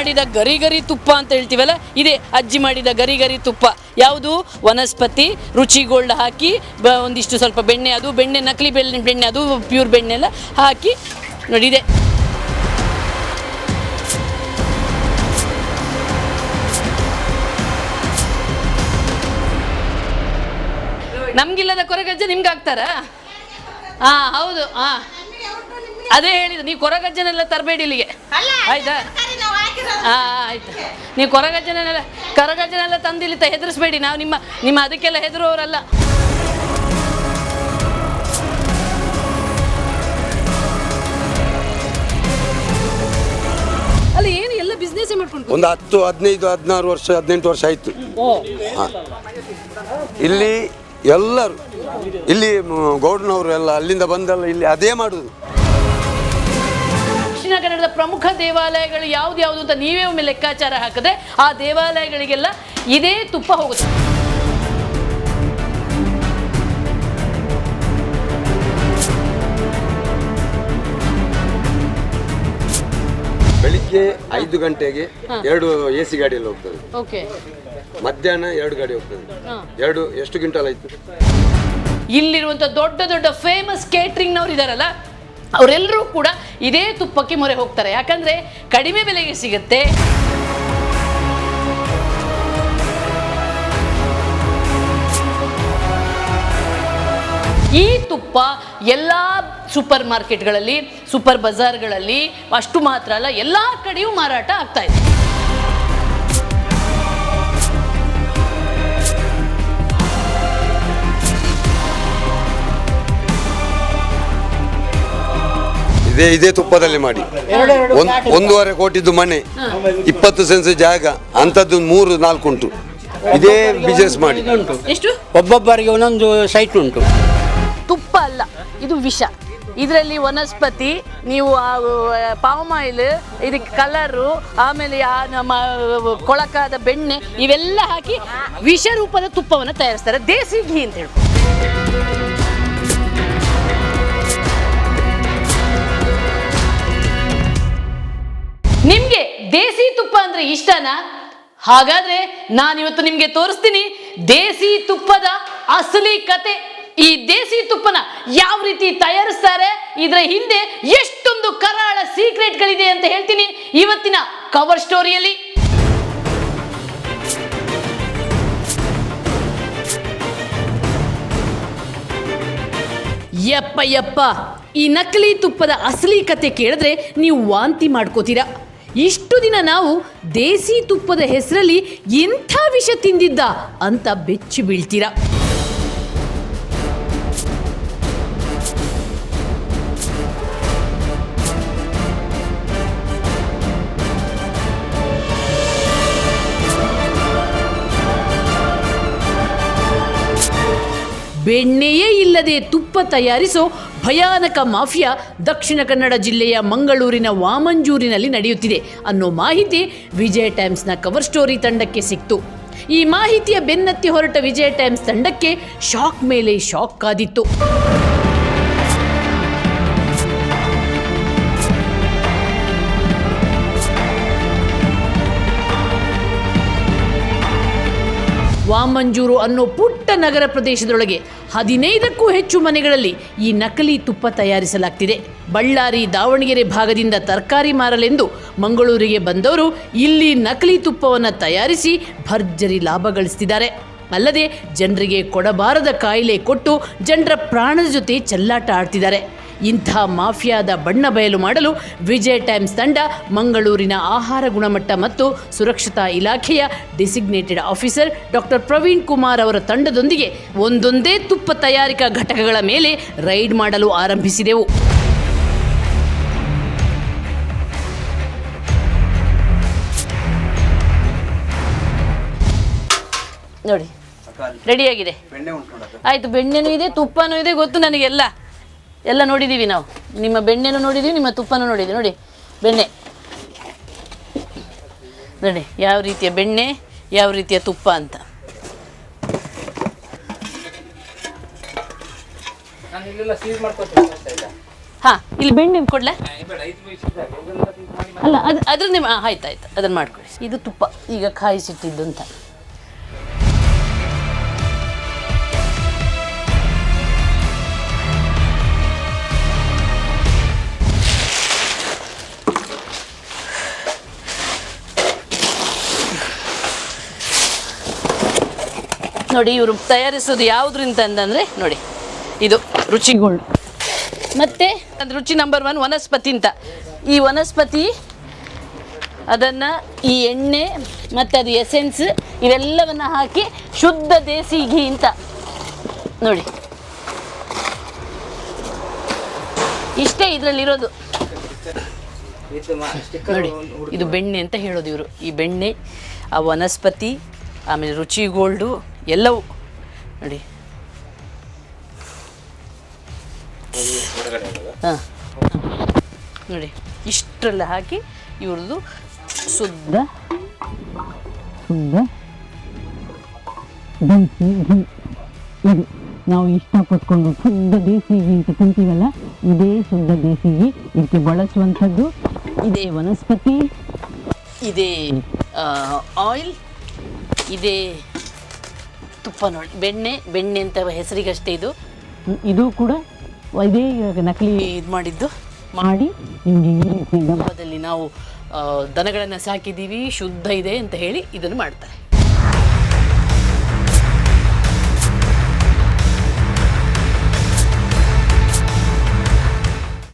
ಮಾಡಿದ ಗರಿ ಗರಿ ತುಪ್ಪ ಅಂತ ಹೇಳ್ತೀವಲ್ಲ, ಇದೆ ಅಜ್ಜಿ ಮಾಡಿದ ಗರಿ ಗರಿ ತುಪ್ಪ. ಯಾವುದು? ವನಸ್ಪತಿ ರುಚಿ ಗೋಲ್ಡ್ ಹಾಕಿ ಒಂದಿಷ್ಟು ಸ್ವಲ್ಪ ಬೆಣ್ಣೆ, ಅದು ಬೆಣ್ಣೆ ನಕಲಿ ಬೆಣ್ಣೆ, ಅದು ಪ್ಯೂರ್ ಬೆಣ್ಣೆ ಎಲ್ಲ ಹಾಕಿ ನೋಡಿ ಇದೆ. ನಮ್ಗಿಲ್ಲದ ಕೊರಗಜ್ಜೆ ನಿಮ್ಗೆ ಹಾಕ್ತಾರಾ? ಹೌದು. ಅದೇ ಹೇಳಿದ್ದು, ನೀವು ಕೊರಗಜ್ಜನೆಲ್ಲ ತರಬೇಡಿ ಇಲ್ಲಿಗೆ, ಆಯ್ತಾ? ಆಯ್ತು, ನೀವು ಕೊರಗಜ್ಜನೆಲ್ಲ ತಂದಿಲ್ಲಿ ಹೆದರಿಸ್ಬೇಡಿ. ನಾವು ನಿಮ್ಮ ಅದಕ್ಕೆಲ್ಲ ಹೆದರುವವರಲ್ಲ. ಅಲ್ಲ, ಏನು ಎಲ್ಲ ಬಿಸ್ನೆಸ್ ಮಾಡ್ಕೊಂಡು ಒಂದು 10, 15, 16 ವರ್ಷ 18 ವರ್ಷ ಆಯ್ತು. ಇಲ್ಲಿ ಎಲ್ಲರೂ, ಇಲ್ಲಿ ಗೌಡ್ನವರು ಎಲ್ಲ ಅಲ್ಲಿಂದ ಬಂದಲ್ಲ ಇಲ್ಲಿ ಅದೇ ಮಾಡುದು. ದಕ್ಷಿಣ ಕನ್ನಡದ ಪ್ರಮುಖ ದೇವಾಲಯಗಳು ಯಾವ್ದು ಅಂತ ನೀವೇ ಒಮ್ಮೆ ಲೆಕ್ಕಾಚಾರ ಹಾಕಿದ್ರೆ ಆ ದೇವಾಲಯಗಳಿಗೆಲ್ಲ ಇದೇ ತುಪ್ಪ ಹೋಗುತ್ತೆ. ಬೆಳಿಗ್ಗೆ 5 ಗಂಟೆಗೆ 2 AC ಗಾಡಿಯಲ್ಲಿ ಹೋಗ್ತದೆ. ಓಕೆ. ಮಧ್ಯಾಹ್ನ 2 ಗಾಡಿ ಹೋಗ್ತದೆ. 2 ಎಷ್ಟು ಕ್ವಿಂಟಲ್ ಆಯ್ತು? ಇಲ್ಲಿರುವಂತ ದೊಡ್ಡ ದೊಡ್ಡ ಫೇಮಸ್ ಕೇಟ್ರಿಂಗ್ನವ್ರು ಇದಾರಲ್ಲ, ಅವರೆಲ್ಲರೂ ಕೂಡ ಇದೇ ತುಪ್ಪಕ್ಕೆ ಮೊರೆ ಹೋಗ್ತಾರೆ. ಯಾಕಂದ್ರೆ ಕಡಿಮೆ ಬೆಲೆಗೆ ಸಿಗುತ್ತೆ. ಈ ತುಪ್ಪ ಎಲ್ಲ ಸೂಪರ್ ಮಾರ್ಕೆಟ್ಗಳಲ್ಲಿ, ಸೂಪರ್ ಬಜಾರ್ಗಳಲ್ಲಿ ಅಷ್ಟು ಮಾತ್ರ ಅಲ್ಲ, ಎಲ್ಲ ಕಡೆಯೂ ಮಾರಾಟ ಆಗ್ತಾ ಇದೆ. ಇದೇ ತುಪ್ಪದಲ್ಲಿ ಮಾಡಿ 1.5 ಕೋಟಿದ್ದು ಮನೆ, 20 ಸೆನ್ಸ್ ಜಾಗ ಅಂಥದ್ದು 3-4 ಉಂಟು. ಇದೇ ಬಿಸ್ನೆಸ್ ಮಾಡಿ. ಎಷ್ಟು? ಒಬ್ಬೊಬ್ಬರಿಗೆ ಒಂದೊಂದು ಸೈಟ್ ಉಂಟು. ತುಪ್ಪ ಅಲ್ಲ, ಇದು ವಿಷ. ಇದರಲ್ಲಿ ವನಸ್ಪತಿ, ನೀವು ಪಾಮ್ ಆಯಿಲ್, ಇದಕ್ಕೆ ಕಲರು, ಆಮೇಲೆ ನಮ್ಮ ಕೊಳಕಾದ ಬೆಣ್ಣೆ ಇವೆಲ್ಲ ಹಾಕಿ ವಿಷ ರೂಪದ ತುಪ್ಪವನ್ನು ತಯಾರಿಸ್ತಾರೆ. ದೇಸಿ ಘೀ ಅಂತ ಹೇಳ್ಬೋದು. ನಿಮ್ಗೆ ದೇಸಿ ತುಪ್ಪ ಅಂದ್ರೆ ಇಷ್ಟನಾ? ಹಾಗಾದ್ರೆ ನಾನಿವತ್ತು ನಿಮ್ಗೆ ತೋರಿಸ್ತೀನಿ ದೇಸಿ ತುಪ್ಪದ ಅಸಲಿ ಕತೆ. ಈ ದೇಸಿ ತುಪ್ಪನ ಯಾವ ರೀತಿ ತಯಾರಿಸ್ತಾರೆ, ಇದರ ಹಿಂದೆ ಎಷ್ಟೊಂದು ಕರಾಳ ಸೀಕ್ರೆಟ್ಗಳಿದೆ ಅಂತ ಹೇಳ್ತೀನಿ ಇವತ್ತಿನ ಕವರ್ ಸ್ಟೋರಿಯಲ್ಲಿ. ಯಪ್ಪ, ಈ ನಕಲಿ ತುಪ್ಪದ ಅಸಲಿ ಕತೆ ಕೇಳಿದ್ರೆ ನೀವು ವಾಂತಿ ಮಾಡ್ಕೋತೀರಾ. ಇಷ್ಟು ದಿನ ನಾವು ದೇಸಿ ತುಪ್ಪದ ಹೆಸರಲ್ಲಿ ಎಂಥ ವಿಷ ತಿಂದಿದ್ದ ಅಂತ ಬೆಚ್ಚಿ ಬೀಳ್ತೀರಾ. ಬೆಣ್ಣೆಯೇ ಇಲ್ಲದೆ ತುಪ್ಪ ತಯಾರಿಸೋ ಭಯಾನಕ ಮಾಫಿಯಾ ದಕ್ಷಿಣ ಕನ್ನಡ ಜಿಲ್ಲೆಯ ಮಂಗಳೂರಿನ ವಾಮಂಜೂರಿನಲ್ಲಿ ನಡೆಯುತ್ತಿದೆ ಅನ್ನೋ ಮಾಹಿತಿ ವಿಜಯ ಟೈಮ್ಸ್ನ ಕವರ್ ಸ್ಟೋರಿ ತಂಡಕ್ಕೆ ಸಿಕ್ತು. ಈ ಮಾಹಿತಿಯ ಬೆನ್ನತ್ತಿ ಹೊರಟ ವಿಜಯ ಟೈಮ್ಸ್ ತಂಡಕ್ಕೆ ಶಾಕ್ ಮೇಲೆ ಶಾಕ್ ಕಾದಿತ್ತು. ವಾಮಂಜೂರು ಅನ್ನೋ ಪುಟ್ಟ ನಗರ ಪ್ರದೇಶದೊಳಗೆ 15ಕ್ಕೂ ಹೆಚ್ಚು ಮನೆಗಳಲ್ಲಿ ಈ ನಕಲಿ ತುಪ್ಪ ತಯಾರಿಸಲಾಗ್ತಿದೆ. ಬಳ್ಳಾರಿ, ದಾವಣಗೆರೆ ಭಾಗದಿಂದ ತರಕಾರಿ ಮಾರಲೆಂದು ಮಂಗಳೂರಿಗೆ ಬಂದವರು ಇಲ್ಲಿ ನಕಲಿ ತುಪ್ಪವನ್ನು ತಯಾರಿಸಿ ಭರ್ಜರಿ ಲಾಭ ಗಳಿಸ್ತಿದ್ದಾರೆ. ಅಲ್ಲದೆ ಜನರಿಗೆ ಕೊಡಬಾರದ ಕಾಯಿಲೆ ಕೊಟ್ಟು ಜನರ ಪ್ರಾಣದ ಜೊತೆ ಚೆಲ್ಲಾಟ ಆಡ್ತಿದ್ದಾರೆ. ಇಂಥ ಮಾಫಿಯಾದ ಬಣ್ಣ ಬಯಲು ಮಾಡಲು ವಿಜಯ ಟೈಮ್ಸ್ ತಂಡ ಮಂಗಳೂರಿನ ಆಹಾರ ಗುಣಮಟ್ಟ ಮತ್ತು ಸುರಕ್ಷತಾ ಇಲಾಖೆಯ designated officer doctor Praveen Kumar ಅವರ ತಂಡದೊಂದಿಗೆ ಒಂದೊಂದೇ ತುಪ್ಪ ತಯಾರಿಕಾ ಘಟಕಗಳ ಮೇಲೆ ರೈಡ್ ಮಾಡಲು ಆರಂಭಿಸಿದೆವು. ನೋಡಿ, ರೆಡಿಯಾಗಿದೆ. ಆಯಿತು, ಬೆಣ್ಣೆನೂ ಇದೆ, ತುಪ್ಪನೂ ಇದೆ, ಗೊತ್ತು ನನಗೆಲ್ಲ. ಎಲ್ಲ ನೋಡಿದ್ದೀವಿ ನಾವು. ನಿಮ್ಮ ಬೆಣ್ಣೆನೂ ನೋಡಿದ್ದೀವಿ, ನಿಮ್ಮ ತುಪ್ಪನೂ ನೋಡಿದ್ದೀವಿ. ನೋಡಿ ಬೆಣ್ಣೆ ನೋಡಿ, ಯಾವ ರೀತಿಯ ಬೆಣ್ಣೆ, ಯಾವ ರೀತಿಯ ತುಪ್ಪ ಅಂತ. ಹಾಂ, ಇಲ್ಲಿ ಬೆಣ್ಣೆ ಕೊಡ್ಲಾ? ಅಲ್ಲ ಅದು ಅದ್ರನ್ನೇ ಆಯ್ತು ಅದನ್ನು ಮಾಡ್ಕೊಳ್ಳಿ. ಇದು ತುಪ್ಪ ಈಗ ಕಾಯಿಸಿಟ್ಟಿದ್ದು ಅಂತ. ನೋಡಿ ಇವರು ತಯಾರಿಸೋದು ಯಾವುದ್ರಿಂದ ಅಂತಂದರೆ ನೋಡಿ ಇದು ರುಚಿಗೋಲ್ಡ್ ಮತ್ತು ಅದು ರುಚಿ ನಂಬರ್ 1 ವನಸ್ಪತಿ ಅಂತ. ಈ ವನಸ್ಪತಿ ಅದನ್ನು ಈ ಎಣ್ಣೆ ಮತ್ತು ಅದು ಎಸೆನ್ಸ್ ಇವೆಲ್ಲವನ್ನು ಹಾಕಿ ಶುದ್ಧ ದೇಸಿ ಘೀ ಅಂತ ನೋಡಿ. ಇಷ್ಟೇ ಇದರಲ್ಲಿರೋದು ನೋಡಿ. ಇದು ಬೆಣ್ಣೆ ಅಂತ ಹೇಳೋದು ಇವರು. ಈ ಬೆಣ್ಣೆ, ಆ ವನಸ್ಪತಿ, ಆಮೇಲೆ ರುಚಿ ಗೋಲ್ಡು ಎಲ್ಲವೂ ನೋಡಿ. ಹಾಂ ನೋಡಿ ಇಷ್ಟೆಲ್ಲ ಹಾಕಿ ಇವ್ರದ್ದು ಶುದ್ಧ ದೇಸಿ ಘೀ. ಇದು ನಾವು ಇಷ್ಟಪಟ್ಕೊಂಡು ಶುದ್ಧ ದೇಸಿ ಘೀ ಅಂತ ತಿಂತೀವಲ್ಲ, ಇದೇ ಶುದ್ಧ ದೇಸಿ ಘೀ. ಇದಕ್ಕೆ ಬಳಸುವಂಥದ್ದು ಇದೇ ವನಸ್ಪತಿ, ಇದೇ ಆಯಿಲ್, ಇದೇ ತುಪ್ಪ ನೋಡಿ. ಬೆಣ್ಣೆ ಅಂತ ಹೆಸರಿಗಷ್ಟೇ ಇದು. ಇದು ಕೂಡ ಇದೇ ನಕಲಿ ಇದು ಮಾಡಿದ್ದು ಮಾಡಿ ನಿಮಗೆ ಈ ರೀತಿ ಹಬ್ಬದಲ್ಲಿ ನಾವು ದನಗಳನ್ನು ಸಾಕಿದ್ದೀವಿ, ಶುದ್ಧ ಇದೆ ಅಂತ ಹೇಳಿ ಇದನ್ನು ಮಾಡ್ತಾರೆ.